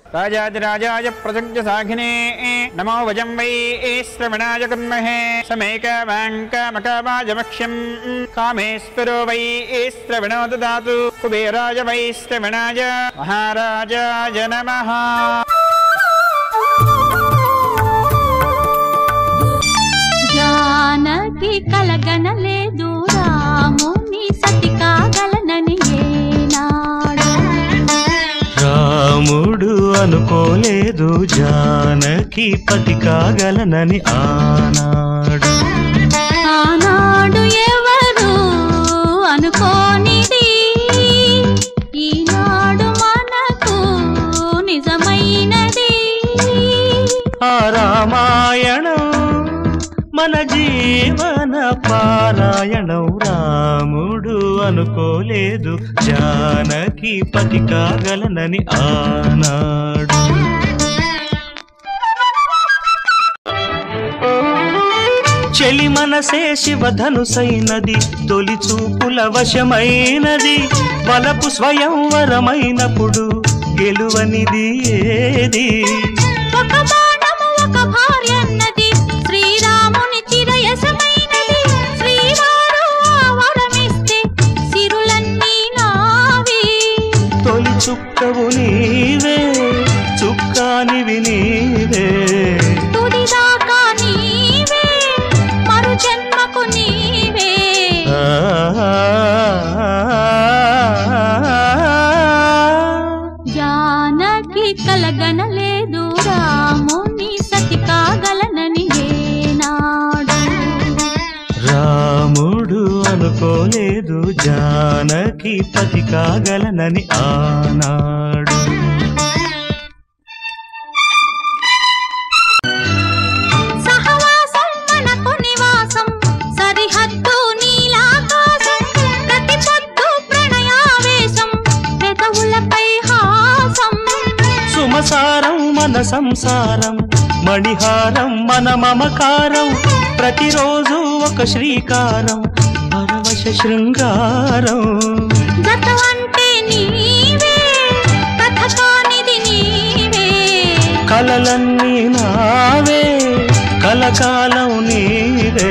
राजाधिराजाय प्रसज्ञसाघिने नमो वजं वै श्रवणाय कुर्महे समेकवाङ्कमकवाजमक्ष्यं कामेश्वरो वै श्रवणो ददातु कुबेराय वै श्रवणाय महाराजाय नमः। जानकी कलगनलेदु रामुनि सति कागलननि ఏనాడు రాముడు అనుకోలేదు జానకి పతి కాగలనని ఆనాడు ఎవరు అనుకోనిది ఈనాడు మనకు నిజమైనది ఆ రామాయణం మన జీవన పారాయణం రాముడు అనుకోలేదు జానకి పతి కాగలనని ఆనాడు చెలి మనసే శివధనుసైనది తొలి చూపుల వశమైనది బలపు స్వయంవరమైనప్పుడు గెలువనిది ఏది ఒక బాణము ఒక భార్య అన్నది శ్రీరాముని చిరయసమైనది శ్రీవారు వరమిస్తే సిరులన్నీ నావి తొలి చుక్కవు నీవే చుక్కానివి నీవే తుదిదాకా నీవే మరు జన్మకు నీవే జానకి కలగనలేదు రాముని సతి కాగలనని ఏనాడు రాముడు అనుకోలేదు జానకి పతి కాగలనని ఆనాడు సహవాసం మనకు నివాసం సరిహద్దు నీలాకాశం ప్రతి పొద్దు ప్రణయావేశం పెదవులపై హాసం సుమసారం మన సంసారం మణిహారం మన మమకారం ప్రతిరోజు ఒక శ్రీకారం పరవశ శృంగారం గత అంటే నీవే కథ కానిది నీవే కలలన్నీ నావే కలకాలం నీవే